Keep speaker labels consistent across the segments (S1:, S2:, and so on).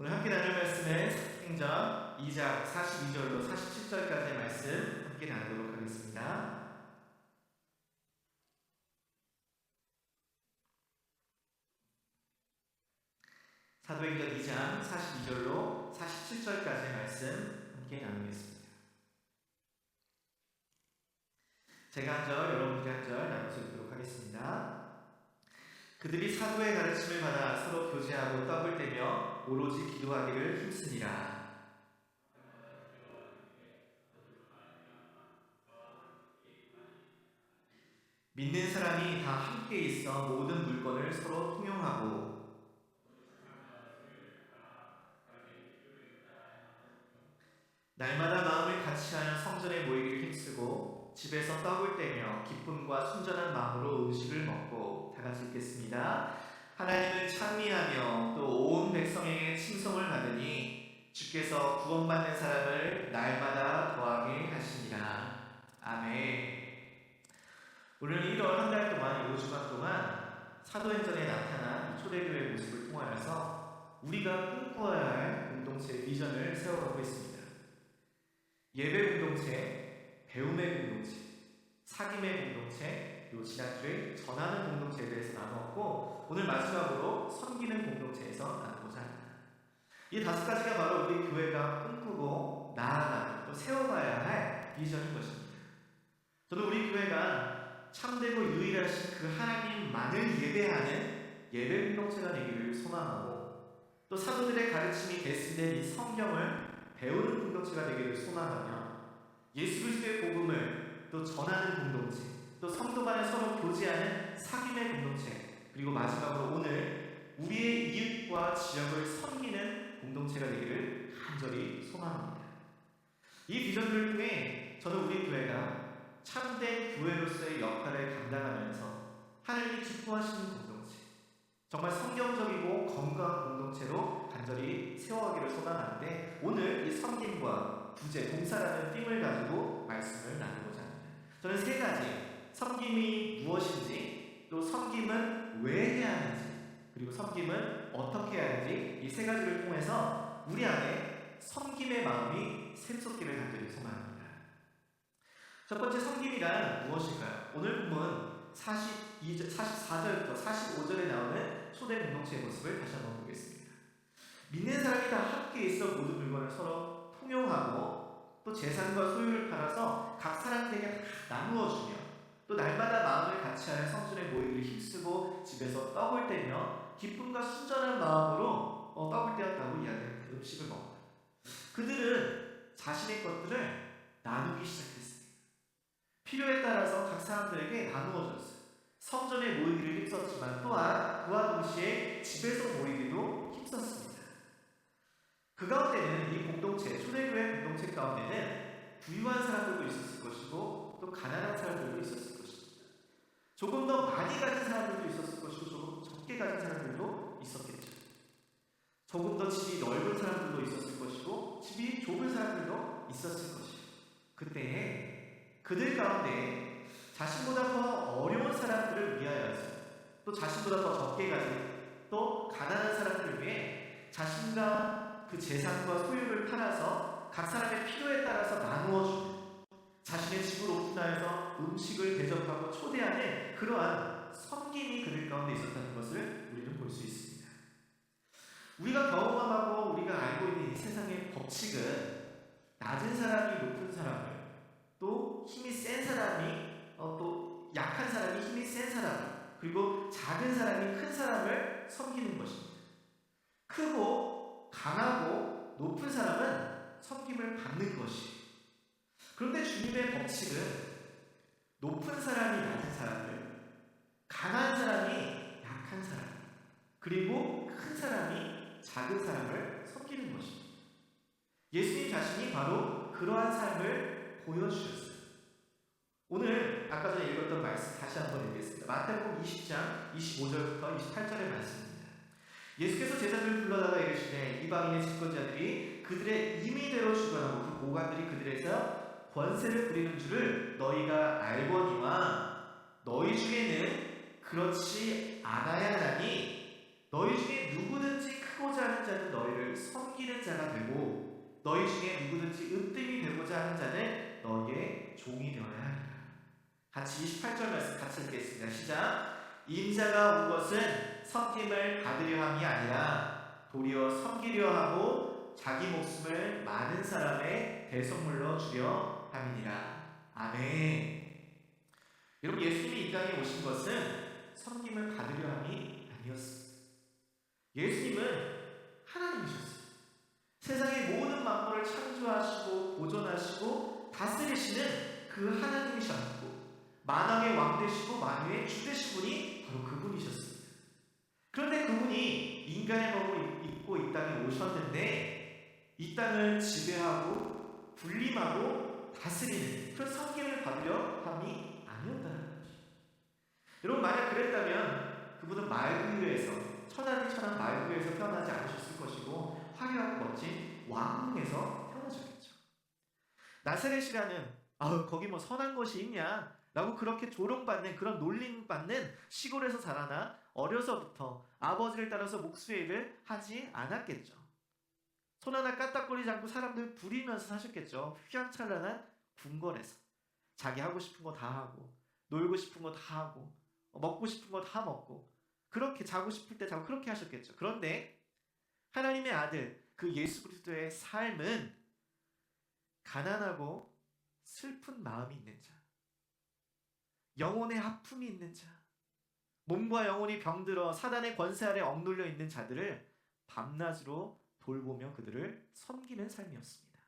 S1: 오늘 함께 나눌 말씀은 사도행전 2장 42절로 47절까지의 말씀 함께 나누도록 하겠습니다. 사도행전 2장 42절로 47절까지의 말씀 함께 나누겠습니다. 제가 한 절, 여러분들이 한 절 나눠서 읽도록 하겠습니다. 그들이 사도의 가르침을 받아 서로 교제하고 떡을 떼며 오로지 기도하기를 힘쓰니라. 믿는 사람이 다 함께 있어 모든 물건을 서로 통용하고 날마다 마음을 같이하여 성전에 모이기를 힘쓰고 집에서 떡을 떼며 기쁨과 순전한 마음으로 음식을 먹고. 다 같이 읽겠습니다. 하나님을 찬미하며 또 온 백성에게 칭송을 받으니 주께서 구원받는 사람을 날마다 더하게 하시니라. 아멘. 오늘 1월 한 달 동안 5주간 동안 사도행전에 나타난 초대교회의 모습을 통하여서 우리가 꿈꿔야 할 공동체의 비전을 세워가고 있습니다. 예배 공동체, 배움의 공동체, 사귐의 공동체, 그리고 지난주에 전하는 공동체에 대해서 나누었고 오늘 마지막으로 섬기는 공동체에서 나누고자 합니다. 이 5가지가 바로 우리 교회가 꿈꾸고 나아가는 또 세워가야 할 비전인 것입니다. 저는 우리 교회가 참되고 유일하신 그 하나님만을 예배하는 예배 공동체가 되기를 소망하고 또 사도들의 가르침이 대신된 이 성경을 배우는 공동체가 되기를 소망하며 예수 그리스도의 복음을 또 전하는 공동체, 또 성도 간에 서로 교제하는 사귐의 공동체, 그리고 마지막으로 오늘 우리의 이웃과 지역을 섬기는 공동체가 되기를 간절히 소망합니다. 이 비전들을 통해 저는 우리 교회가 참된 교회로서의 역할을 감당하면서 하나님이 기뻐하시는 공동체, 정말 성경적이고 건강한 공동체로 간절히 세워가기를 소망하는데 오늘 이 섬김과 구제, 봉사라는 띠을 가지고 말씀을 나누고자 합니다. 저는 3가지, 섬김이 무엇인지, 또 섬김은 왜 해야 하는지, 그리고 섬김은 어떻게 해야 하는지 이 3가지를 통해서 우리 안에 섬김의 마음이 샘솟기를 간절히 소망합니다. 첫 번째, 섬김이란 무엇일까요? 오늘 본문 44절부터 45절에 나오는 초대 공동체의 모습을 다시 한번 보겠습니다. 믿는 사람이 다 함께 있어 모든 물건을 서로 통용하고 또 재산과 소유를 팔아서 각 사람들에게 다 나누어주며 또 날마다 마음을 같이하여 성전에 모이기를 힘쓰고 집에서 떡을 떼며 기쁨과 순전한 마음으로 떡을 떼었다고 이야기하는 음식을 먹어요. 그들은 자신의 것들을 나누기 시작했어요. 필요에 따라서 각 사람들에게 나누어졌어요. 성전에 모이기를 힘썼지만 또한 그와 동시에 집에서 모이기도 힘썼습니다. 그 가운데는 이 공동체, 초대교회 공동체 가운데는 부유한 사람들도 있었을 것이고 또 가난한 사람들도 있었을 것입니다. 조금 더 많이 가진 사람들도 있었을 것이고 조금 적게 가진 사람들도 있었겠죠. 조금 더 집이 넓은 사람들도 있었을 것이고 집이 좁은 사람들도 있었을 것이고 그때에 그들 가운데 자신보다 더 어려운 사람들을 위하여서 또 자신보다 더 적게 가진 또 가난한 사람들을 위해 자신과 그 재산과 소유를 팔아서 각 사람의 필요에 따라서 나누어주는 자신의 집을 오픈하여서 음식을 대접하고 초대하는 그러한 섬김이 그들 가운데 있었다는 것을 우리는 볼 수 있습니다. 우리가 경험하고 우리가 알고 있는 이 세상의 법칙은 낮은 사람이 높은 사람을 또 힘이 센 사람이 또 약한 사람이 힘이 센 사람 그리고 작은 사람이 큰 사람을 섬기는 것입니다. 크고 강하고 높은 사람은 섬김을 받는 것이. 그런데 주님의 법칙은 높은 사람이 낮은 사람을, 강한 사람이 약한 사람, 그리고 큰 사람이 작은 사람을 섬기는 것입니다. 예수님 자신이 바로 그러한 삶을 보여주셨어요. 오늘 아까 전에 읽었던 말씀 다시 한번 읽겠습니다. 마태복음 20장 25절부터 28절의 말씀입니다. 예수께서 제자들을 불러다가 이르시되 이방인의 집권자들이 그들의 임의대로 주관하고 그 고관들이 그들에서 권세를 부리는 줄을 너희가 알거니와 너희 중에는 그렇지 않아야 하니 너희 중에 누구든지 크고자 하는 자는 너희를 종이 되어야 하리라. 같이 28절 말씀 같이 읽겠습니다. 시작. 인자가 온 것은 섬김을 받으려 함이 아니라 도리어 섬기려 하고 자기 목숨을 많은 사람의 대속물로 주려 함이니라. 아멘. 여러분, 예수님이 이 땅에 오신 것은 섬김을 받으려 함이 아니었습니다. 예수님은 하나님이셨어요. 세상의 모든 만물을 창조하시고 보존하시고 다스리시는 그 하나님이셨고, 만왕의 왕 되시고 만유의 주 되신 분이 바로 그분이셨습니다. 그런데 그분이 인간의 몸을 입고 이 땅에 오셨는데 이 땅을 지배하고 군림하고 다스리는 그런 섬김을 받으려 함이 아니었다는 거죠. 여러분, 만약 그랬다면 그분은 말구유에서, 천하는 천한 말구유에서 태어나지 않으셨을 것이고 화려하고 멋진 왕궁에서 태어나셨겠죠. 나사렛이라는 거기 뭐 선한 것이 있냐 라고 그렇게 조롱받는, 그런 놀림받는 시골에서 자라나 어려서부터 아버지를 따라서 목수의 일을 하지 않았겠죠. 손 하나 까딱거리지 않고 사람들 부리면서 사셨겠죠. 휘황찬란한 궁궐에서 자기 하고 싶은 거 다 하고, 놀고 싶은 거 다 하고, 먹고 싶은 거 다 먹고, 그렇게 자고 싶을 때 자고, 그렇게 하셨겠죠. 그런데 하나님의 아들 그 예수 그리스도의 삶은 가난하고 슬픈 마음이 있는 자, 영혼의 아픔이 있는 자, 몸과 영혼이 병들어 사단의 권세 아래 억눌려 있는 자들을 밤낮으로 돌보며 그들을 섬기는 삶이었습니다.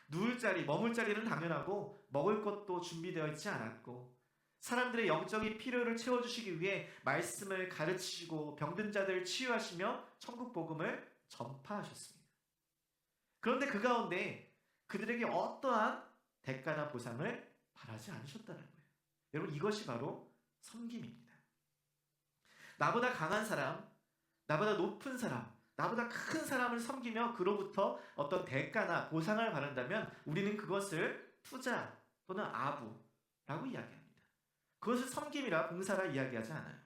S1: 누울 자리, 머물 자리는 당연하고 먹을 것도 준비되어 있지 않았고, 사람들의 영적인 필요를 채워주시기 위해 말씀을 가르치시고 병든 자들을 치유하시며 천국 복음을 전파하셨습니다. 그런데 그 가운데 그들에게 어떠한 대가나 보상을 바라지 않으셨다는 거예요. 여러분, 이것이 바로 섬김입니다. 나보다 강한 사람, 나보다 높은 사람, 나보다 큰 사람을 섬기며 그로부터 어떤 대가나 보상을 바란다면 우리는 그것을 투자 또는 아부라고 이야기합니다. 그것을 섬김이라, 봉사라 이야기하지 않아요.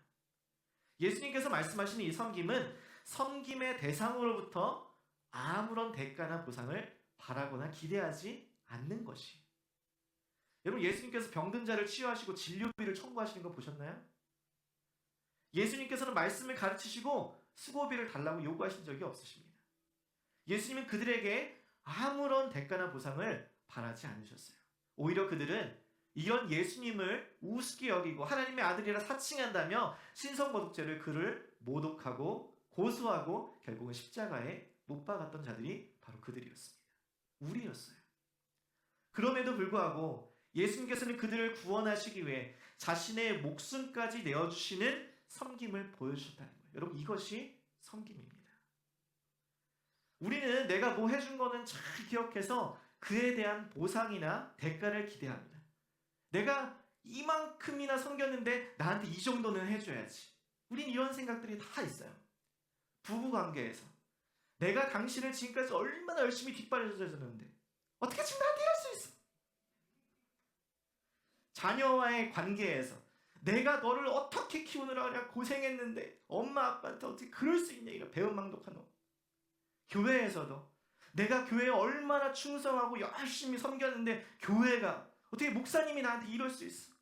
S1: 예수님께서 말씀하시는 이 섬김은 섬김의 대상으로부터 아무런 대가나 보상을 바라거나 기대하지 않는 것이. 여러분, 예수님께서 병든 자를 치유하시고 진료비를 청구하시는 거 보셨나요? 예수님께서는 말씀을 가르치시고 수고비를 달라고 요구하신 적이 없으십니다. 예수님은 그들에게 아무런 대가나 보상을 바라지 않으셨어요. 오히려 그들은 이런 예수님을 우습게 여기고 하나님의 아들이라 사칭한다며 신성모독죄를 그를 모독하고 고소하고 결국은 십자가에 못 박았던 자들이 바로 그들이었습니다. 우리였어요. 그럼에도 불구하고 예수님께서는 그들을 구원하시기 위해 자신의 목숨까지 내어주시는 섬김을 보여주셨다는 거예요. 여러분, 이것이 섬김입니다. 우리는 내가 뭐 해준 거는 잘 기억해서 그에 대한 보상이나 대가를 기대합니다. 내가 이만큼이나 섬겼는데 나한테 이 정도는 해줘야지. 우린 이런 생각들이 다 있어요. 부부관계에서 내가 당신을 지금까지 얼마나 열심히 뒷바라지했는데 어떻게 지금 나한테 이럴 수 있어? 자녀와의 관계에서 내가 너를 어떻게 키우느라 고생했는데 엄마 아빠한테 어떻게 그럴 수 있냐, 이런 배은망덕한 놈. 교회에서도 내가 교회에 얼마나 충성하고 열심히 섬겼는데 교회가 어떻게 목사님이 나한테 이럴 수 있어?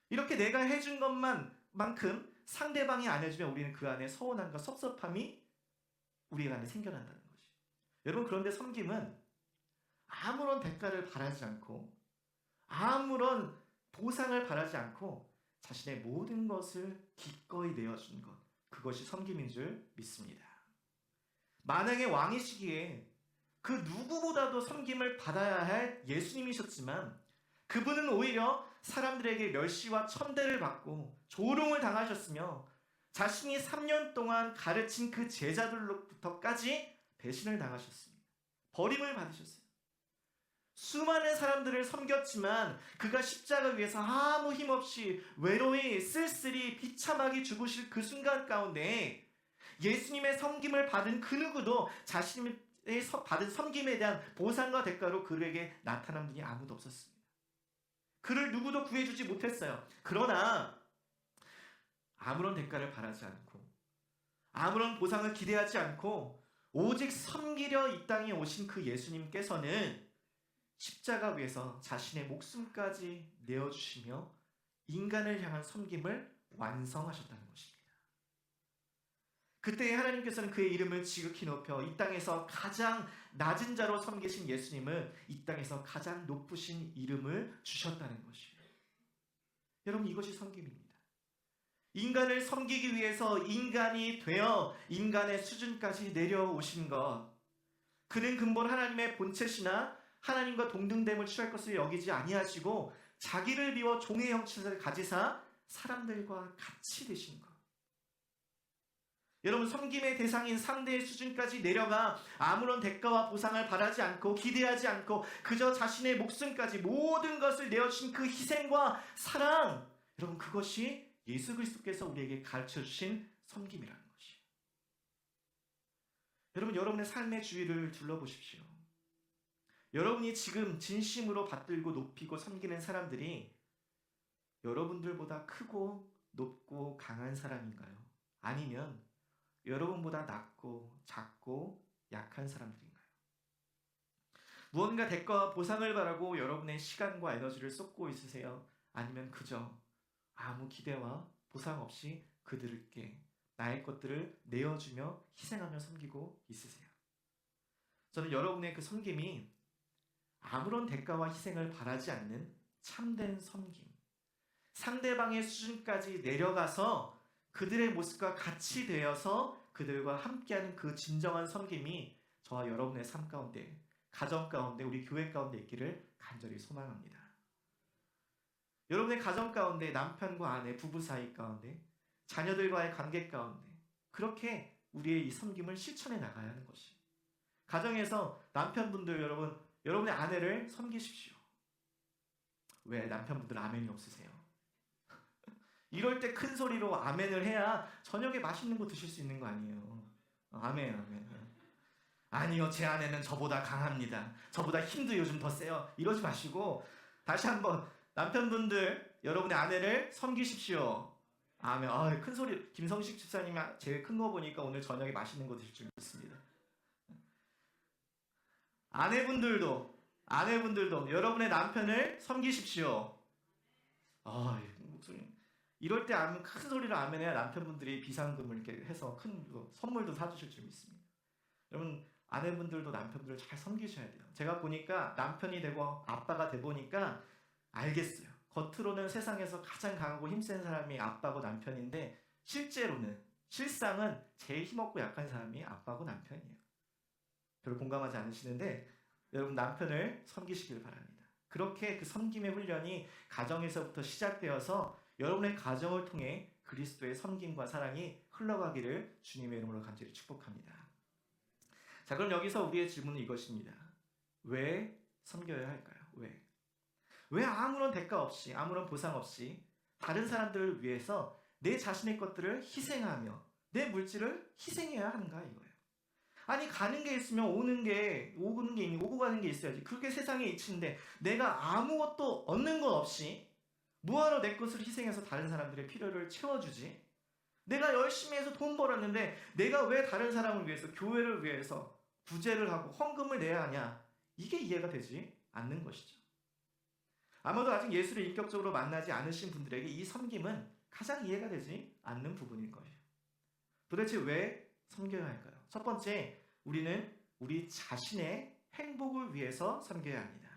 S1: 이렇게 내가 해준 것만큼 상대방이 안 해주면 우리는 그 안에 서운함과 섭섭함이 우리 안에 생겨난다는 거지. 여러분, 그런데 섬김은 아무런 대가를 바라지 않고 아무런 보상을 바라지 않고 자신의 모든 것을 기꺼이 내어준 것, 그것이 섬김인 줄 믿습니다. 만왕의 왕이시기에 그 누구보다도 섬김을 받아야 할 예수님이셨지만 그분은 오히려 사람들에게 멸시와 천대를 받고 조롱을 당하셨으며 자신이 3년 동안 가르친 그 제자들로부터까지 배신을 당하셨습니다. 버림을 받으셨어요. 수많은 사람들을 섬겼지만 그가 십자가 위에서 아무 힘없이 외로이 쓸쓸히 비참하게 죽으실 그 순간 가운데 예수님의 섬김을 받은 그 누구도 자신의 받은 섬김에 대한 보상과 대가로 그에게 나타난 분이 아무도 없었습니다. 그를 누구도 구해주지 못했어요. 그러나 아무런 대가를 바라지 않고 아무런 보상을 기대하지 않고 오직 섬기려 이 땅에 오신 그 예수님께서는 십자가 위에서 자신의 목숨까지 내어주시며 인간을 향한 섬김을 완성하셨다는 것입니다. 그때 하나님께서는 그의 이름을 지극히 높여 이 땅에서 가장 낮은 자로 섬기신 예수님을 이 땅에서 가장 높으신 이름을 주셨다는 것이에요. 여러분, 이것이 섬김입니다. 인간을 섬기기 위해서 인간이 되어 인간의 수준까지 내려오신 것, 그는 근본 하나님의 본체시나 하나님과 동등됨을 취할 것을 여기지 아니하시고 자기를 비워 종의 형체를 가지사 사람들과 같이 되신 것. 여러분, 섬김의 대상인 상대의 수준까지 내려가 아무런 대가와 보상을 바라지 않고 기대하지 않고 그저 자신의 목숨까지 모든 것을 내어주신 그 희생과 사랑, 여러분, 그것이 예수 그리스도께서 우리에게 가르쳐주신 섬김이라는 것이에요. 여러분, 여러분의 삶의 주위를 둘러보십시오. 여러분이 지금 진심으로 받들고 높이고 섬기는 사람들이 여러분들보다 크고 높고 강한 사람인가요? 아니면 여러분보다 낮고 작고 약한 사람들인가요? 무언가 대가와 보상을 바라고 여러분의 시간과 에너지를 쏟고 있으세요? 아니면 그저 아무 기대와 보상 없이 그들께 나의 것들을 내어주며 희생하며 섬기고 있으세요? 저는 여러분의 그 섬김이 아무런 대가와 희생을 바라지 않는 참된 섬김, 상대방의 수준까지 내려가서 그들의 모습과 같이 되어서 그들과 함께하는 그 진정한 섬김이 저와 여러분의 삶 가운데, 가정 가운데, 우리 교회 가운데 있기를 간절히 소망합니다. 여러분의 가정 가운데, 남편과 아내, 부부 사이 가운데, 자녀들과의 관계 가운데 그렇게 우리의 이 섬김을 실천해 나가야 하는 것이, 가정에서 남편분들 여러분의 아내를 섬기십시오. 왜 남편분들 아멘이 없으세요? 이럴 때 큰 소리로 아멘을 해야 저녁에 맛있는 거 드실 수 있는 거 아니에요. 아멘, 아멘. 아니요, 제 아내는 저보다 강합니다. 저보다 힘도 요즘 더 세요. 이러지 마시고 다시 한번 남편분들 여러분의 아내를 섬기십시오. 아멘. 큰 소리. 김성식 집사님이 제일 큰 거 보니까 오늘 저녁에 맛있는 거 드실 줄 믿습니다. 아내분들도 여러분의 남편을 섬기십시오. 목소리. 이럴 때 큰 소리로 아멘해야 남편분들이 비상금을 이렇게 해서 큰 선물도 사주실 줄 믿습니다. 여러분, 아내분들도 남편들을 잘 섬기셔야 돼요. 제가 보니까 남편이 되고 아빠가 돼 보니까 알겠어요. 겉으로는 세상에서 가장 강하고 힘센 사람이 아빠고 남편인데 실상은 제일 힘없고 약한 사람이 아빠고 남편이에요. 별로 공감하지 않으시는데 여러분, 남편을 섬기시길 바랍니다. 그렇게 그 섬김의 훈련이 가정에서부터 시작되어서 여러분의 가정을 통해 그리스도의 섬김과 사랑이 흘러가기를 주님의 이름으로 간절히 축복합니다. 자, 그럼 여기서 우리의 질문은 이것입니다. 왜 섬겨야 할까요? 왜 아무런 대가 없이, 아무런 보상 없이 다른 사람들을 위해서 내 자신의 것들을 희생하며 내 물질을 희생해야 하는가, 이거예요. 아니, 가는 게 있으면 오고 가는 게 있어야지. 그게 세상의 이치인데 내가 아무것도 얻는 것 없이 뭐하러 내 것을 희생해서 다른 사람들의 필요를 채워주지? 내가 열심히 해서 돈 벌었는데 내가 왜 다른 사람을 위해서, 교회를 위해서 부제를 하고 헌금을 내야 하냐? 이게 이해가 되지 않는 것이죠. 아마도 아직 예수를 인격적으로 만나지 않으신 분들에게 이 섬김은 가장 이해가 되지 않는 부분일 거예요. 도대체 왜 섬겨야 할까요? 첫 번째, 우리는 우리 자신의 행복을 위해서 섬겨야 합니다.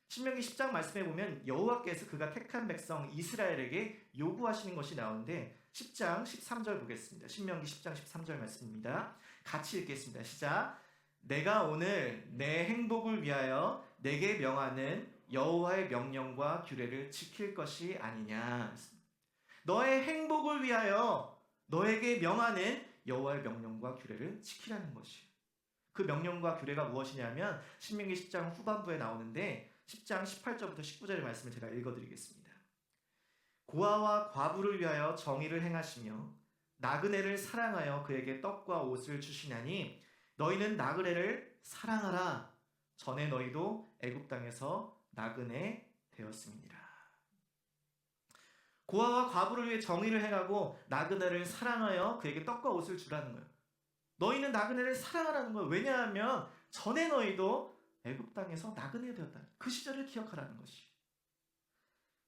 S1: 신명기 10장 말씀해 보면 여호와께서 그가 택한 백성 이스라엘에게 요구하시는 것이 나오는데 10장 13절 보겠습니다. 신명기 10장 13절 말씀입니다. 같이 읽겠습니다. 시작. 내가 오늘 내 행복을 위하여 내게 명하는 여호와의 명령과 규례를 지킬 것이 아니냐. 너의 행복을 위하여 너에게 명하는 여호와의 명령과 규례를 지키라는 것이에요. 그 명령과 규례가 무엇이냐면 신명기 10장 후반부에 나오는데 10장 18절부터 19절의 말씀을 제가 읽어드리겠습니다. 고아와 과부를 위하여 정의를 행하시며 나그네를 사랑하여 그에게 떡과 옷을 주시나니 너희는 나그네를 사랑하라. 전에 너희도 애굽 땅에서 나그네 되었습니다. 고아와 과부를 위해 정의를 행하고 나그네를 사랑하여 그에게 떡과 옷을 주라는 거예요. 너희는 나그네를 사랑하라는 거예요. 왜냐하면 전에 너희도 애굽 땅에서 나그네 되었다. 그 시절을 기억하라는 것이.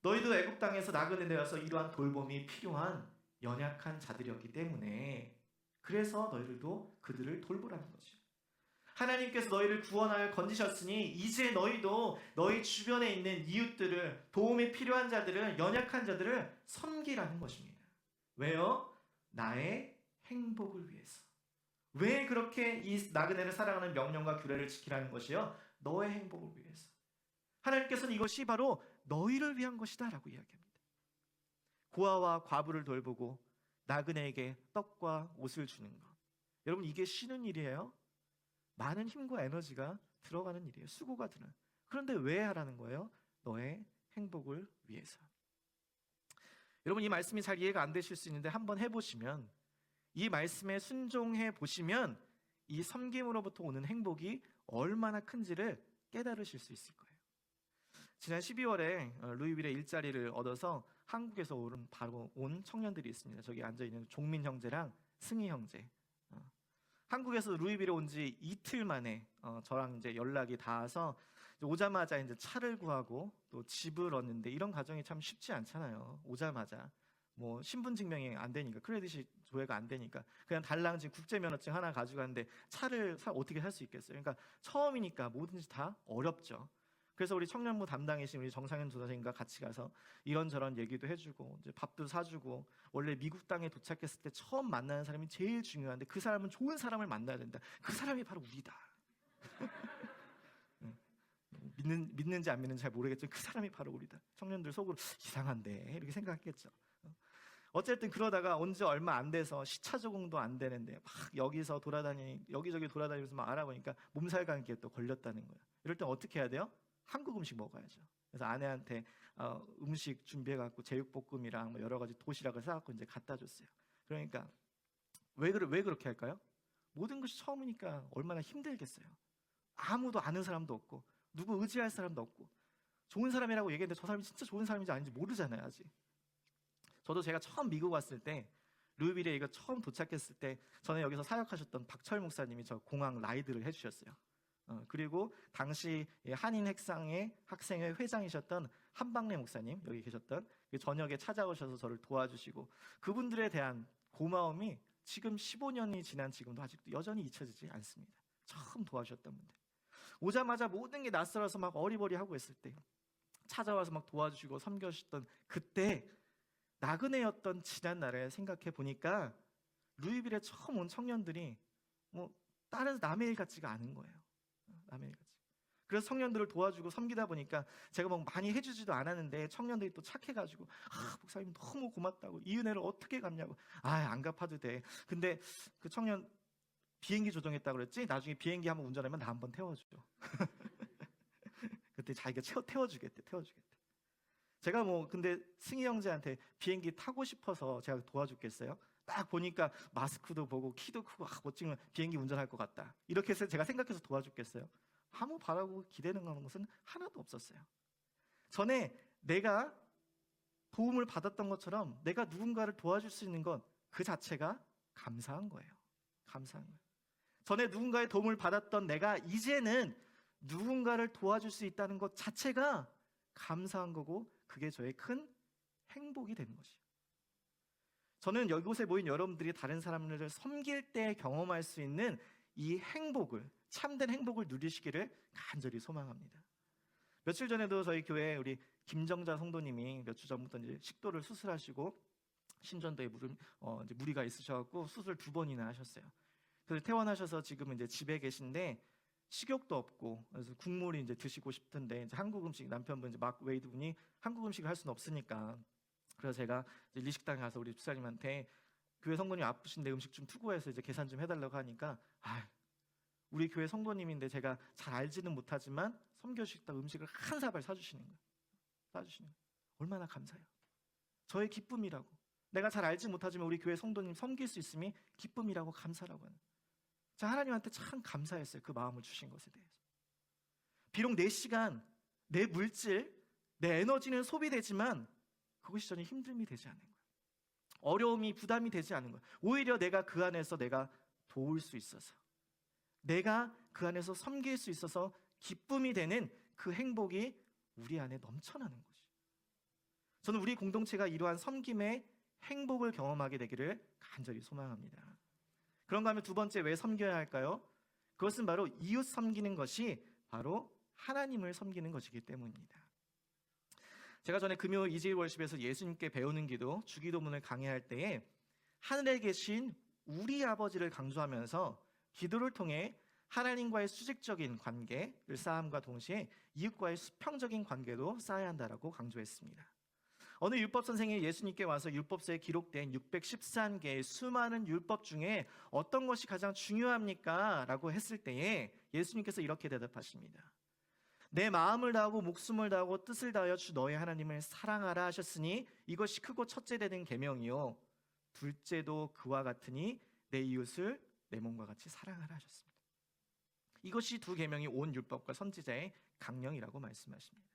S1: 너희도 애굽 땅에서 나그네 되어서 이러한 돌봄이 필요한 연약한 자들이었기 때문에 그래서 너희들도 그들을 돌보라는 거죠. 하나님께서 너희를 구원하여 건지셨으니 이제 너희도 너희 주변에 있는 이웃들을, 도움이 필요한 자들을, 연약한 자들을 섬기라는 것입니다. 왜요? 나의 행복을 위해서. 왜 그렇게 이 나그네를 사랑하는 명령과 규례를 지키라는 것이요? 너의 행복을 위해서. 하나님께서는 이것이 바로 너희를 위한 것이다 라고 이야기합니다. 고아와 과부를 돌보고 나그네에게 떡과 옷을 주는 것. 여러분, 이게 쉬는 일이에요? 많은 힘과 에너지가 들어가는 일이에요. 수고가 드는. 그런데 왜 하라는 거예요? 너의 행복을 위해서. 여러분, 이 말씀이 잘 이해가 안 되실 수 있는데 한번 해보시면, 이 말씀에 순종해 보시면 이 섬김으로부터 오는 행복이 얼마나 큰지를 깨달으실 수 있을 거예요. 지난 12월에 루이빌의 일자리를 얻어서 한국에서 바로 온 청년들이 있습니다. 저기 앉아있는 종민 형제랑 승희 형제. 한국에서 루이빌에 온 지 이틀 만에 저랑 이제 연락이 닿아서 오자마자 이제 차를 구하고 또 집을 얻는데, 이런 과정이 참 쉽지 않잖아요. 오자마자 뭐 신분 증명이 안 되니까, 크레딧이 조회가 안 되니까 그냥 달랑진 국제 면허증 하나 가져가는데 차를 어떻게 살 수 있겠어요? 그러니까 처음이니까 뭐든지 다 어렵죠. 그래서 우리 청년부 담당이신 우리 정상현 도사님과 같이 가서 이런저런 얘기도 해주고 이제 밥도 사주고, 원래 미국 땅에 도착했을 때 처음 만나는 사람이 제일 중요한데 그 사람은 좋은 사람을 만나야 된다. 그 사람이 바로 우리다. 믿는지 안 믿는지 잘 모르겠지만 그 사람이 바로 우리다. 청년들 속으로 이상한데 이렇게 생각했겠죠. 어쨌든 그러다가 온 지 얼마 안 돼서 시차 적응도 안 되는데 막 여기저기 돌아다니면서 막 알아보니까 몸살 감기에 또 걸렸다는 거예요. 이럴 땐 어떻게 해야 돼요? 한국 음식 먹어야죠. 그래서 아내한테 음식 준비해갖고 제육볶음이랑 뭐 여러 가지 도시락을 사갖고 이제 갖다 줬어요. 그러니까 왜 그렇게 할까요? 모든 것이 처음이니까 얼마나 힘들겠어요. 아무도 아는 사람도 없고 누구 의지할 사람도 없고, 좋은 사람이라고 얘기했는데 저 사람이 진짜 좋은 사람인지 아닌지 모르잖아요, 아직. 저도 제가 처음 미국 왔을 때, 루이빌에 이거 처음 도착했을 때 전에 여기서 사역하셨던 박철 목사님이 저 공항 라이드를 해주셨어요. 그리고 당시 한인 핵상의 학생회 회장이셨던 한박래 목사님, 여기 계셨던, 저녁에 찾아오셔서 저를 도와주시고, 그분들에 대한 고마움이 지금 15년이 지난 지금도 아직도 여전히 잊혀지지 않습니다. 처음 도와주셨던 분들. 오자마자 모든 게 낯설어서 막 어리버리하고 있을 때 찾아와서 막 도와주시고 섬겨주셨던 그때 나그네였던 지난 날에 생각해 보니까 루이빌에 처음 온 청년들이 뭐 다른 남의 일 같지가 않은 거예요. 남의 일 같지. 그래서 청년들을 도와주고 섬기다 보니까 제가 막 많이 해주지도 않았는데 청년들이 또 착해가지고, 목사님 너무 고맙다고, 이 은혜를 어떻게 갚냐고. 안 갚아도 돼. 근데 그 청년 비행기 조종했다고 그랬지? 나중에 비행기 한번 운전하면 나 한번 태워줘. 그때 자기가 태워주겠대. 제가 근데 승희 형제한테 비행기 타고 싶어서 제가 도와줬겠어요? 딱 보니까 마스크도 보고 키도 크고 멋지면 비행기 운전할 것 같다. 이렇게 해서 제가 생각해서 도와줬겠어요? 아무 바라고 기대는 것은 하나도 없었어요. 전에 내가 도움을 받았던 것처럼 내가 누군가를 도와줄 수 있는 것 그 자체가 감사한 거예요. 감사한 거예요. 전에 누군가의 도움을 받았던 내가 이제는 누군가를 도와줄 수 있다는 것 자체가 감사한 거고, 그게 저의 큰 행복이 되는 것이에요. 저는 이곳에 모인 여러분들이 다른 사람들을 섬길 때 경험할 수 있는 이 행복을, 참된 행복을 누리시기를 간절히 소망합니다. 며칠 전에도 저희 교회 우리 김정자 성도님이 몇 주 전부터 이제 식도를 수술하시고 신전도에 이제 무리가 있으셔갖고 수술 2번이나 하셨어요. 그래서 퇴원하셔서 지금 이제 집에 계신데 식욕도 없고, 그래서 국물이 이제 드시고 싶은데 이제 한국 음식, 남편분 이제 막 웨이드 분이 한국 음식을 할 수는 없으니까, 그래서 제가 이제 리식당에 가서 우리 집사님한테 교회 성도님 아프신데 음식 좀 투고해서 이제 계산 좀 해달라고 하니까, 우리 교회 성도님인데 제가 잘 알지는 못하지만 섬겨주시다 음식을 한 사발 사주시는 거예요. 얼마나 감사해요. 저의 기쁨이라고. 내가 잘 알지 못하지만 우리 교회 성도님 섬길 수 있음이 기쁨이라고, 감사라고 하는. 자, 하나님한테 참 감사했어요. 그 마음을 주신 것에 대해서. 비록 내 시간, 내 물질, 내 에너지는 소비되지만 그것이 전혀 힘듦이 되지 않는 거예요. 어려움이 부담이 되지 않는 거예요. 오히려 내가 그 안에서 내가 도울 수 있어서, 내가 그 안에서 섬길 수 있어서 기쁨이 되는 그 행복이 우리 안에 넘쳐나는 것이에요. 저는 우리 공동체가 이러한 섬김의 행복을 경험하게 되기를 간절히 소망합니다. 그런가 하면 두 번째, 왜 섬겨야 할까요? 그것은 바로 이웃 섬기는 것이 바로 하나님을 섬기는 것이기 때문입니다. 제가 전에 금요일 이재일 월십에서 예수님께 배우는 기도, 주기도문을 강해할 때에 하늘에 계신 우리 아버지를 강조하면서 기도를 통해 하나님과의 수직적인 관계를 쌓음과 동시에 이웃과의 수평적인 관계도 쌓아야 한다라고 강조했습니다. 어느 율법 선생이 예수님께 와서 율법서에 기록된 613개의 수많은 율법 중에 어떤 것이 가장 중요합니까? 라고 했을 때에 예수님께서 이렇게 대답하십니다. 내 마음을 다하고 목숨을 다하고 뜻을 다하여 주 너의 하나님을 사랑하라 하셨으니 이것이 크고 첫째 되는 계명이요 둘째도 그와 같으니 내 이웃을 내 몸과 같이 사랑하라 하셨습니다. 이것이 두 계명이 온 율법과 선지자의 강령이라고 말씀하십니다.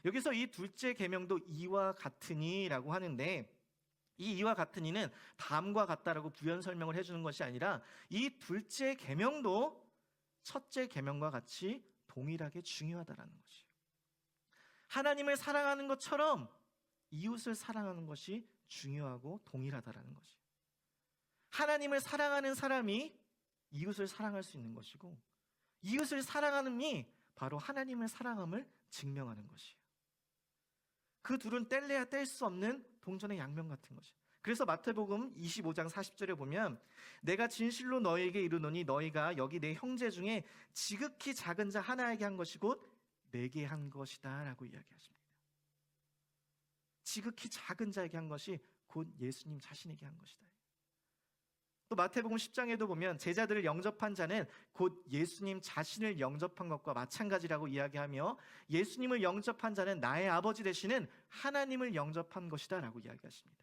S1: 여기서 이 둘째 계명도 이와 같으니라고 하는데, 이 이와 같으니는 다음과 같다라고 부연 설명을 해주는 것이 아니라 이 둘째 계명도 첫째 계명과 같이 동일하게 중요하다라는 것이에요. 하나님을 사랑하는 것처럼 이웃을 사랑하는 것이 중요하고 동일하다라는 것이에요. 하나님을 사랑하는 사람이 이웃을 사랑할 수 있는 것이고, 이웃을 사랑하는이 바로 하나님을 사랑함을 증명하는 것이에요. 그 둘은 뗄래야 뗄 수 없는 동전의 양면 같은 것이에요. 그래서 마태복음 25장 40절에 보면 내가 진실로 너희에게 이르노니 너희가 여기 내 형제 중에 지극히 작은 자 하나에게 한 것이 곧 내게 한 것이다 라고 이야기하십니다. 지극히 작은 자에게 한 것이 곧 예수님 자신에게 한 것이다. 또 마태복음 10장에도 보면 제자들을 영접한 자는 곧 예수님 자신을 영접한 것과 마찬가지라고 이야기하며 예수님을 영접한 자는 나의 아버지 되시는 하나님을 영접한 것이다 라고 이야기하십니다.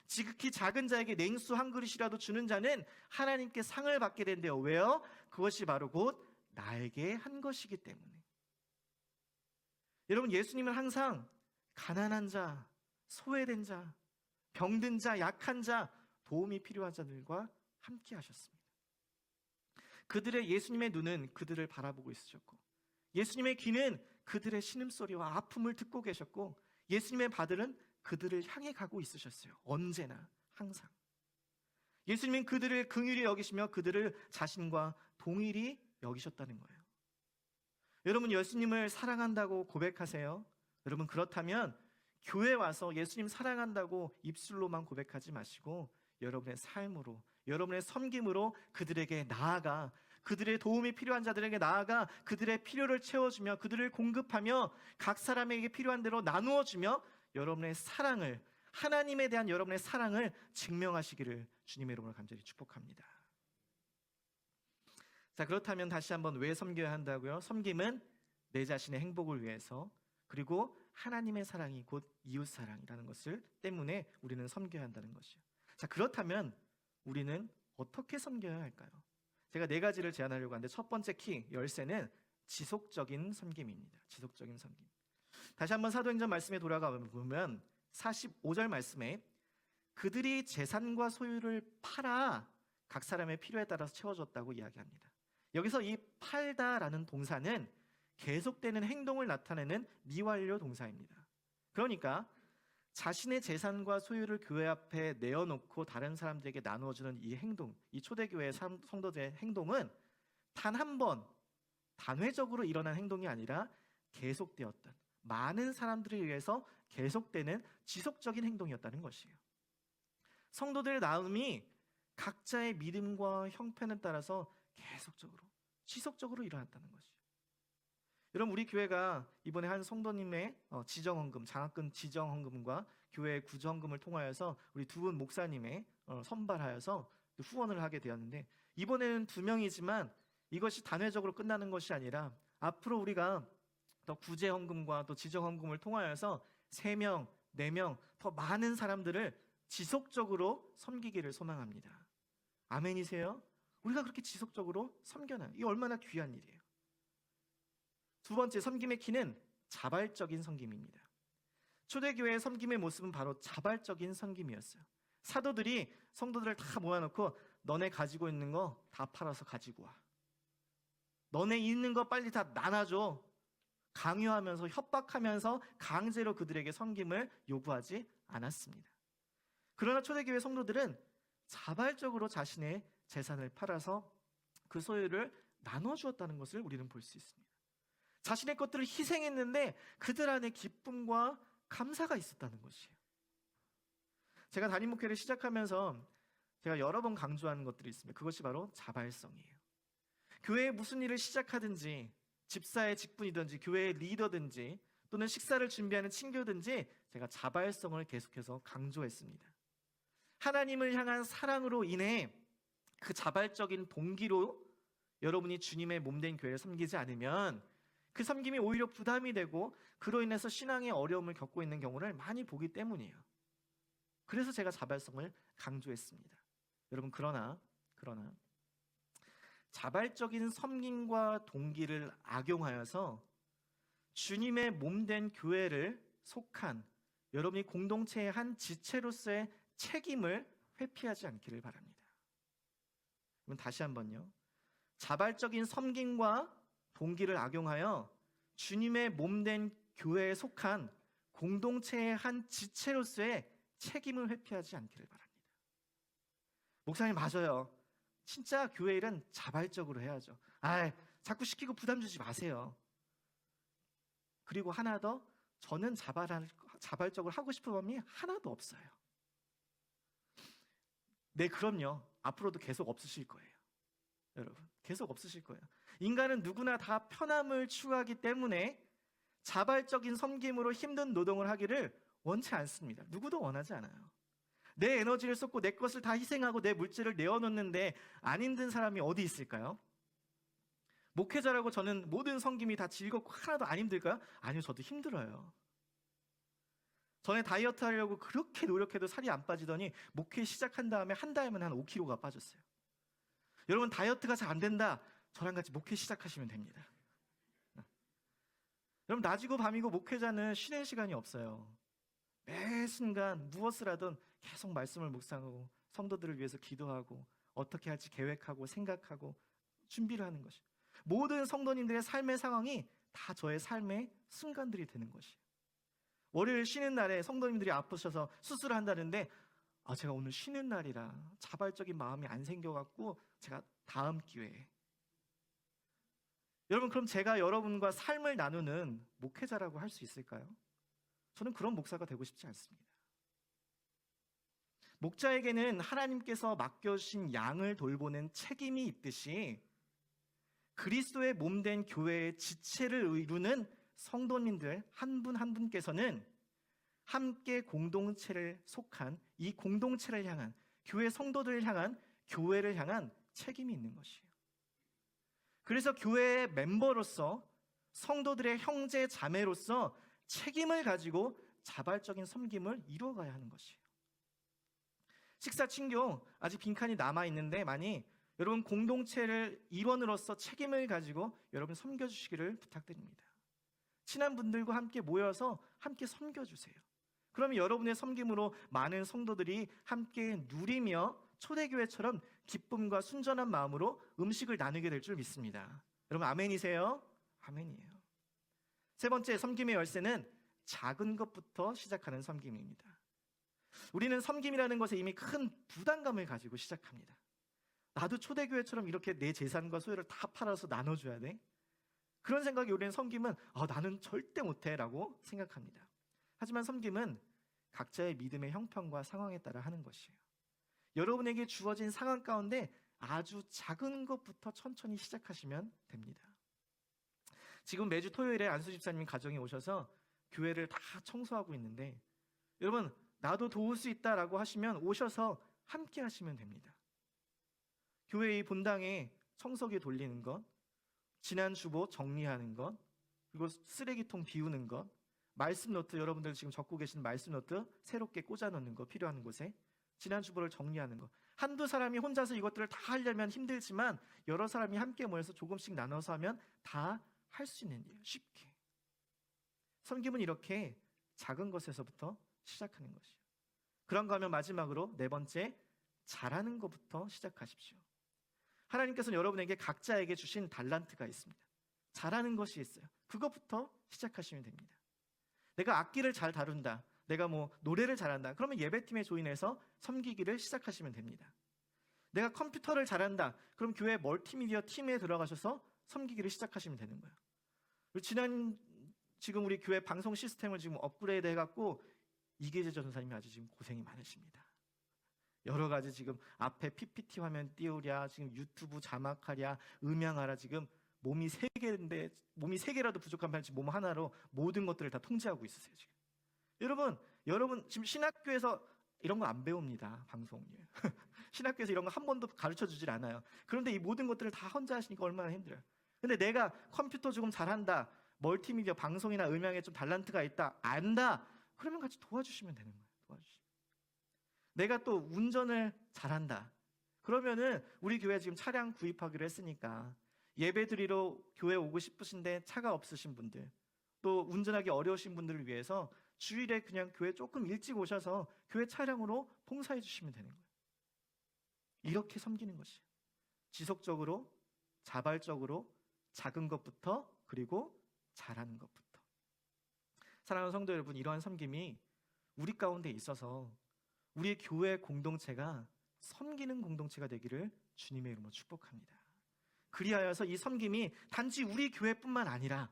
S1: 지극히 작은 자에게 냉수 한 그릇이라도 주는 자는 하나님께 상을 받게 된대요. 왜요? 그것이 바로 곧 나에게 한 것이기 때문에. 여러분, 예수님은 항상 가난한 자, 소외된 자, 병든 자, 약한 자, 도움이 필요한 자들과 함께 하셨습니다. 그들의 예수님의 눈은 그들을 바라보고 있으셨고, 예수님의 귀는 그들의 신음소리와 아픔을 듣고 계셨고, 예수님의 발들은 그들을 향해 가고 있으셨어요. 언제나 항상. 예수님은 그들을 긍휼히 여기시며 그들을 자신과 동일히 여기셨다는 거예요. 여러분, 예수님을 사랑한다고 고백하세요. 여러분, 그렇다면 교회 와서 예수님 사랑한다고 입술로만 고백하지 마시고 여러분의 삶으로, 여러분의 섬김으로 그들에게 나아가, 그들의 도움이 필요한 자들에게 나아가 그들의 필요를 채워주며 그들을 공급하며 각 사람에게 필요한 대로 나누어주며 여러분의 사랑을, 하나님에 대한 여러분의 사랑을 증명하시기를 주님의 이름으로 간절히 축복합니다. 자, 그렇다면 다시 한번 왜 섬겨야 한다고요? 섬김은 내 자신의 행복을 위해서, 그리고 하나님의 사랑이 곧 이웃 사랑이라는 것을 때문에 우리는 섬겨야 한다는 것이요. 자, 그렇다면 우리는 어떻게 섬겨야 할까요? 제가 네 가지를 제안하려고 하는데, 첫 번째 키, 열쇠는 지속적인 섬김입니다. 지속적인 섬김. 다시 한번 사도행전 말씀에 돌아가 보면 45절 말씀에 그들이 재산과 소유를 팔아 각 사람의 필요에 따라서 채워줬다고 이야기합니다. 여기서 이 팔다라는 동사는 계속되는 행동을 나타내는 미완료 동사입니다. 그러니까 자신의 재산과 소유를 교회 앞에 내어놓고 다른 사람들에게 나누어주는 이 행동, 이 초대교회 성도들의 행동은 단 한 번 단회적으로 일어난 행동이 아니라 계속되었던, 많은 사람들을 위해서 계속되는 지속적인 행동이었다는 것이에요. 성도들의 나눔이 각자의 믿음과 형편에 따라서 계속적으로, 지속적으로 일어났다는 것이에요. 여러분, 우리 교회가 이번에 한 성도님의 지정헌금, 장학금 지정헌금과 교회 구정금을 통하여서 우리 두 분 목사님의 선발하여서 후원을 하게 되었는데, 이번에는 2명이지만 이것이 단회적으로 끝나는 것이 아니라 앞으로 우리가 더 구제헌금과 또 지정헌금을 통하여서 3명, 4명 더 많은 사람들을 지속적으로 섬기기를 소망합니다. 아멘이세요? 우리가 그렇게 지속적으로 섬겨나요. 이게 얼마나 귀한 일이에요. 두 번째, 섬김의 키는 자발적인 섬김입니다. 초대교회의 섬김의 모습은 바로 자발적인 섬김이었어요. 사도들이 성도들을 다 모아놓고 너네 가지고 있는 거 다 팔아서 가지고 와. 너네 있는 거 빨리 다 나눠줘. 강요하면서 협박하면서 강제로 그들에게 섬김을 요구하지 않았습니다. 그러나 초대교회 성도들은 자발적으로 자신의 재산을 팔아서 그 소유를 나눠주었다는 것을 우리는 볼 수 있습니다. 자신의 것들을 희생했는데 그들 안에 기쁨과 감사가 있었다는 것이에요. 제가 담임 목회를 시작하면서 제가 여러 번 강조하는 것들이 있습니다. 그것이 바로 자발성이에요. 교회에 무슨 일을 시작하든지, 집사의 직분이든지 교회의 리더든지 또는 식사를 준비하는 친교든지 제가 자발성을 계속해서 강조했습니다. 하나님을 향한 사랑으로 인해 그 자발적인 동기로 여러분이 주님의 몸된 교회를 섬기지 않으면 그 섬김이 오히려 부담이 되고 그로 인해서 신앙의 어려움을 겪고 있는 경우를 많이 보기 때문이에요. 그래서 제가 자발성을 강조했습니다. 여러분, 그러나 자발적인 섬김과 동기를 악용하여서 주님의 몸된 교회를 속한 여러분이 공동체의 한 지체로서의 책임을 회피하지 않기를 바랍니다. 그럼 다시 한번요. 자발적인 섬김과 동기를 악용하여 주님의 몸된 교회에 속한 공동체의 한 지체로서의 책임을 회피하지 않기를 바랍니다. 목사님, 맞아요. 진짜 교회 일은 자발적으로 해야죠. 자꾸 시키고 부담 주지 마세요. 그리고 하나 더, 저는 자발적으로 하고 싶은 마음이 하나도 없어요. 네, 그럼요. 앞으로도 계속 없으실 거예요. 여러분, 계속 없으실 거예요. 인간은 누구나 다 편함을 추구하기 때문에 자발적인 섬김으로 힘든 노동을 하기를 원치 않습니다. 누구도 원하지 않아요. 내 에너지를 쏟고 내 것을 다 희생하고 내 물질을 내어놓는데 안 힘든 사람이 어디 있을까요? 목회자라고 저는 모든 섬김이 다 즐겁고 하나도 안 힘들까요? 아니요, 저도 힘들어요. 전에 다이어트 하려고 그렇게 노력해도 살이 안 빠지더니 목회 시작한 다음에 한 달만 한 5kg가 빠졌어요. 여러분, 다이어트가 잘 안 된다, 저랑 같이 목회 시작하시면 됩니다. 여러분, 낮이고 밤이고 목회자는 쉬는 시간이 없어요. 매 순간 무엇을 하든 계속 말씀을 묵상하고 성도들을 위해서 기도하고 어떻게 할지 계획하고 생각하고 준비를 하는 것이에요. 모든 성도님들의 삶의 상황이 다 저의 삶의 순간들이 되는 것이에요. 월요일 쉬는 날에 성도님들이 아프셔서 수술을 한다는데 제가 오늘 쉬는 날이라 자발적인 마음이 안 생겨갖고 제가 다음 기회에. 여러분, 그럼 제가 여러분과 삶을 나누는 목회자라고 할 수 있을까요? 저는 그런 목사가 되고 싶지 않습니다. 목자에게는 하나님께서 맡겨주신 양을 돌보는 책임이 있듯이 그리스도의 몸된 교회의 지체를 이루는 성도님들 한 분 한 분께서는 함께 공동체를 속한 이 공동체를 향한, 교회 성도들을 향한, 교회를 향한 책임이 있는 것이에요. 그래서 교회의 멤버로서, 성도들의 형제 자매로서 책임을 가지고 자발적인 섬김을 이루어가야 하는 것이에요. 식사 친교 아직 빈칸이 남아있는데 많이 여러분 공동체를 일원으로서 책임을 가지고 여러분 섬겨주시기를 부탁드립니다. 친한 분들과 함께 모여서 함께 섬겨주세요. 그러면 여러분의 섬김으로 많은 성도들이 함께 누리며 초대교회처럼 기쁨과 순전한 마음으로 음식을 나누게 될 줄 믿습니다. 여러분, 아멘이세요? 아멘이에요. 세 번째, 섬김의 열쇠는 작은 것부터 시작하는 섬김입니다. 우리는 섬김이라는 것에 이미 큰 부담감을 가지고 시작합니다. 나도 초대교회처럼 이렇게 내 재산과 소유를 다 팔아서 나눠줘야 돼? 그런 생각이 우리는 섬김은 나는 절대 못해 라고 생각합니다. 하지만 섬김은 각자의 믿음의 형편과 상황에 따라 하는 것이에요. 여러분에게 주어진 상황 가운데 아주 작은 것부터 천천히 시작하시면 됩니다. 지금 매주 토요일에 안수 집사님 가정에 오셔서 교회를 다 청소하고 있는데 여러분, 나도 도울 수 있다라고 하시면 오셔서 함께 하시면 됩니다. 교회의 본당에 청소기 돌리는 것, 지난 주보 정리하는 것, 그리고 쓰레기통 비우는 것, 말씀 노트, 여러분들 지금 적고 계신 말씀 노트 새롭게 꽂아 놓는 것, 필요한 곳에 지난 주보를 정리하는 것. 한두 사람이 혼자서 이것들을 다 하려면 힘들지만 여러 사람이 함께 모여서 조금씩 나눠서 하면 다 할 수 있는 일이에요. 쉽게. 섬김은 이렇게 작은 것에서부터 시작하는 것이에요. 그런가 하면 마지막으로 네 번째, 잘하는 것부터 시작하십시오. 하나님께서는 여러분에게 각자에게 주신 달란트가 있습니다. 잘하는 것이 있어요. 그것부터 시작하시면 됩니다. 내가 악기를 잘 다룬다, 내가 노래를 잘한다, 그러면 예배팀에 조인해서 섬기기를 시작하시면 됩니다. 내가 컴퓨터를 잘한다, 그럼 교회 멀티미디어 팀에 들어가셔서 섬기기를 시작하시면 되는 거예요. 지금 우리 교회 방송 시스템을 지금 업그레이드 해갖고 이계재 전사님이 아주 지금 고생이 많으십니다. 여러 가지 지금 앞에 PPT 화면 띄우랴, 지금 유튜브 자막하랴, 음향하랴, 지금 몸이 3개인데 몸이 3개라도 부족한 편이지 몸 하나로 모든 것들을 다 통제하고 있으세요. 지금 여러분 지금 신학교에서 이런 거 안 배웁니다. 방송 신학교에서 이런 거 한 번도 가르쳐 주질 않아요. 그런데 이 모든 것들을 다 혼자 하시니까 얼마나 힘들어요. 근데 내가 컴퓨터 조금 잘한다, 멀티미디어 방송이나 음향에 좀 달란트가 있다, 안다, 그러면 같이 도와주시면 되는 거예요. 내가 또 운전을 잘한다, 그러면은 우리 교회 지금 차량 구입하기로 했으니까 예배 드리러 교회 오고 싶으신데 차가 없으신 분들, 또 운전하기 어려우신 분들을 위해서 주일에 그냥 교회 조금 일찍 오셔서 교회 차량으로 봉사해 주시면 되는 거예요. 이렇게 섬기는 것이에요. 지속적으로, 자발적으로, 작은 것부터, 그리고 잘하는 것부터. 사랑하는 성도 여러분, 이러한 섬김이 우리 가운데 있어서 우리 교회 공동체가 섬기는 공동체가 되기를 주님의 이름으로 축복합니다. 그리하여서 이 섬김이 단지 우리 교회뿐만 아니라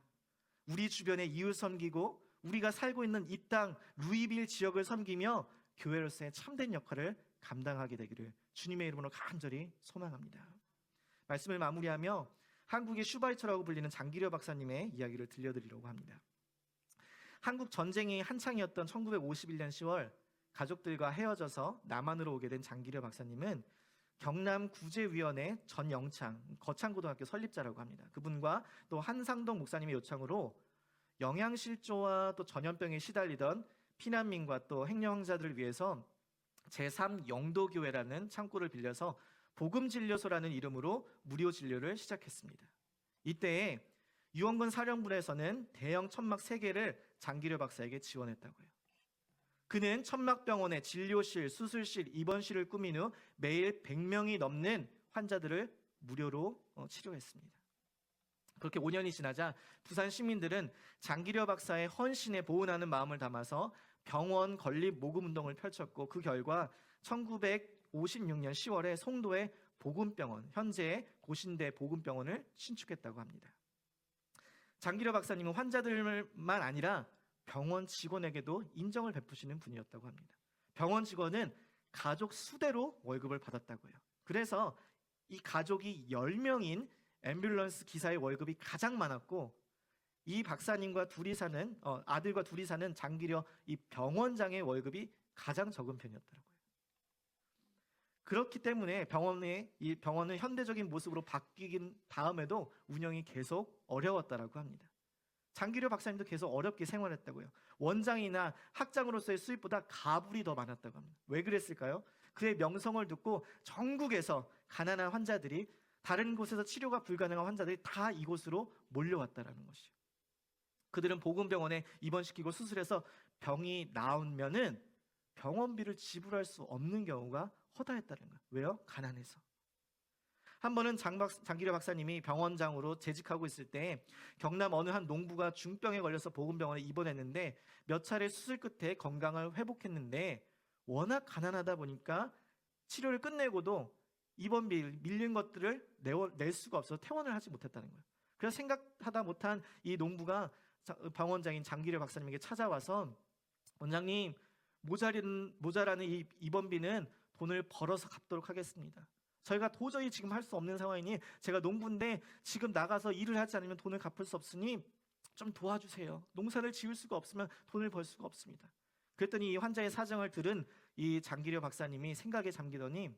S1: 우리 주변의 이웃 섬기고 우리가 살고 있는 이 땅 루이빌 지역을 섬기며 교회로서의 참된 역할을 감당하게 되기를 주님의 이름으로 간절히 소망합니다. 말씀을 마무리하며 한국의 슈바이처라고 불리는 장기려 박사님의 이야기를 들려드리려고 합니다. 한국 전쟁이 한창이었던 1951년 10월 가족들과 헤어져서 남한으로 오게 된 장기려 박사님은 경남 구제위원회 전영창 거창고등학교 설립자라고 합니다. 그분과 또 한상동 목사님의 요청으로 영양실조와 또 전염병에 시달리던 피난민과 또 행여황자들을 위해서 제3영도교회라는 창고를 빌려서 복음진료소라는 이름으로 무료 진료를 시작했습니다. 이때에 유원군 사령부에서는 대형 천막 3개를 장기려 박사에게 지원했다고요. 그는 천막병원에 진료실, 수술실, 입원실을 꾸민 후 매일 100명이 넘는 환자들을 무료로 치료했습니다. 그렇게 5년이 지나자 부산 시민들은 장기려 박사의 헌신에 보은하는 마음을 담아서 병원 건립 모금 운동을 펼쳤고, 그 결과 1956년 10월에 송도의 복음병원, 현재의 고신대 복음병원을 신축했다고 합니다. 장기려 박사님은 환자들만 아니라 병원 직원에게도 인정을 베푸시는 분이었다고 합니다. 병원 직원은 가족 수대로 월급을 받았다고요. 그래서 이 가족이 10명인 앰뷸런스 기사의 월급이 가장 많았고, 이 박사님과 둘이 사는 아들과 둘이 사는 장기려 이 병원장의 월급이 가장 적은 편이었더라고요. 그렇기 때문에 이 병원은 현대적인 모습으로 바뀌긴 다음에도 운영이 계속 어려웠다라고 합니다. 장기려 박사님도 계속 어렵게 생활했다고요. 원장이나 학장으로서의 수입보다 가불이 더 많았다고 합니다. 왜 그랬을까요? 그의 명성을 듣고 전국에서 가난한 환자들이, 다른 곳에서 치료가 불가능한 환자들이 다 이곳으로 몰려왔다라는 것이죠. 그들은 복음병원에 입원시키고 수술해서 병이 나오면은 병원비를 지불할 수 없는 경우가 허다했다는 거예요. 왜요? 가난해서. 한 번은 장기려 박사님이 병원장으로 재직하고 있을 때 경남 어느 한 농부가 중병에 걸려서 복음병원에 입원했는데 몇 차례 수술 끝에 건강을 회복했는데 워낙 가난하다 보니까 치료를 끝내고도 입원비 밀린 것들을 낼 수가 없어서 퇴원을 하지 못했다는 거예요. 그래서 생각하다 못한 이 농부가 병원장인 장기려 박사님에게 찾아와서, 원장님, 모자라는 이 입원비는 돈을 벌어서 갚도록 하겠습니다. 저희가 도저히 지금 할 수 없는 상황이니, 제가 농부인데 지금 나가서 일을 하지 않으면 돈을 갚을 수 없으니 좀 도와주세요. 농사를 지을 수가 없으면 돈을 벌 수가 없습니다. 그랬더니 이 환자의 사정을 들은 이 장기려 박사님이 생각에 잠기더니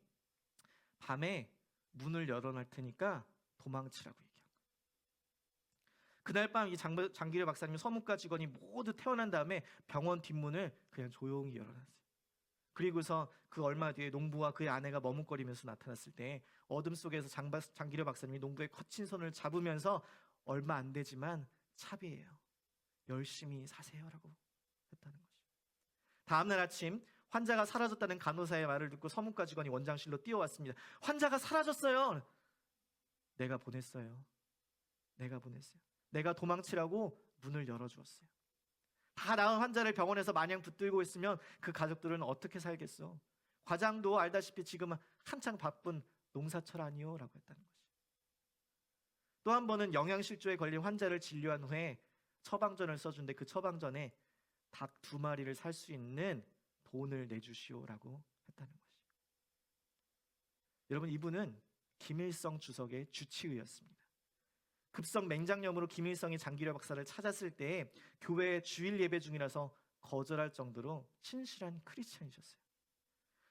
S1: 밤에 문을 열어놓을 테니까 도망치라고 얘기한 거예요. 그날 밤 이 장기려 박사님 서무과 직원이 모두 퇴원한 다음에 병원 뒷문을 그냥 조용히 열어놨어요. 그리고서 그 얼마 뒤에 농부와 그의 아내가 머뭇거리면서 나타났을 때 어둠 속에서 장기려 박사님이 농부의 거친 손을 잡으면서, 얼마 안 되지만 차비예요, 열심히 사세요라고 했다는 거죠. 다음날 아침 환자가 사라졌다는 간호사의 말을 듣고 서문과 직원이 원장실로 뛰어왔습니다. 환자가 사라졌어요. 내가 보냈어요. 내가 보냈어요. 내가 도망치라고 문을 열어주었어요. 다 나은 환자를 병원에서 마냥 붙들고 있으면 그 가족들은 어떻게 살겠어? 과장도 알다시피 지금은 한창 바쁜 농사철 아니요? 라고 했다는 거죠. 또 한 번은 영양실조에 걸린 환자를 진료한 후에 처방전을 써준데 그 처방전에 닭 2마리를 살 수 있는 돈을 내주시오라고 했다는 것이죠. 여러분, 이분은 김일성 주석의 주치의였습니다. 급성 맹장염으로 김일성이 장기려 박사를 찾았을 때 교회 주일 예배 중이라서 거절할 정도로 신실한 크리스천이셨어요.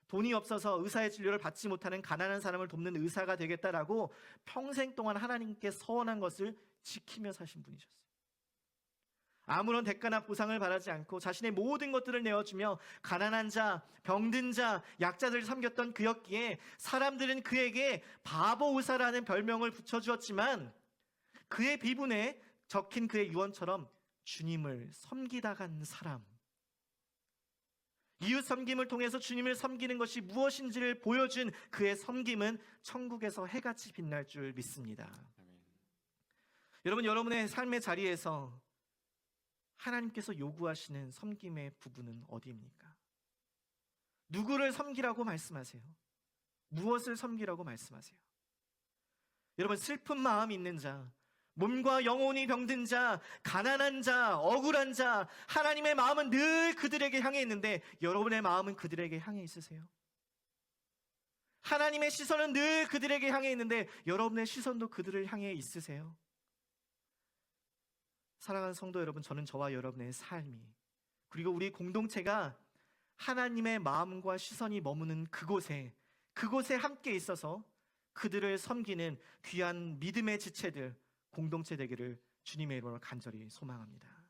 S1: 돈이 없어서 의사의 진료를 받지 못하는 가난한 사람을 돕는 의사가 되겠다라고 평생 동안 하나님께 서원한 것을 지키며 사신 분이셨어요. 아무런 대가나 보상을 바라지 않고 자신의 모든 것들을 내어주며 가난한 자, 병든 자, 약자들을 섬겼던 그였기에 사람들은 그에게 바보 의사라는 별명을 붙여주었지만 그의 비분에 적힌 그의 유언처럼 주님을 섬기다 간 사람, 이웃 섬김을 통해서 주님을 섬기는 것이 무엇인지를 보여준 그의 섬김은 천국에서 해같이 빛날 줄 믿습니다.
S2: 아멘.
S1: 여러분, 여러분의 삶의 자리에서 하나님께서 요구하시는 섬김의 부분은 어디입니까? 누구를 섬기라고 말씀하세요? 무엇을 섬기라고 말씀하세요? 여러분, 슬픈 마음이 있는 자, 몸과 영혼이 병든 자, 가난한 자, 억울한 자, 하나님의 마음은 늘 그들에게 향해 있는데 여러분의 마음은 그들에게 향해 있으세요? 하나님의 시선은 늘 그들에게 향해 있는데 여러분의 시선도 그들을 향해 있으세요? 사랑하는 성도 여러분, 저는 저와 여러분의 삶이 그리고 우리 공동체가 하나님의 마음과 시선이 머무는 그곳에 함께 있어서 그들을 섬기는 귀한 믿음의 지체들, 공동체 되기를 주님의 이름으로 간절히 소망합니다.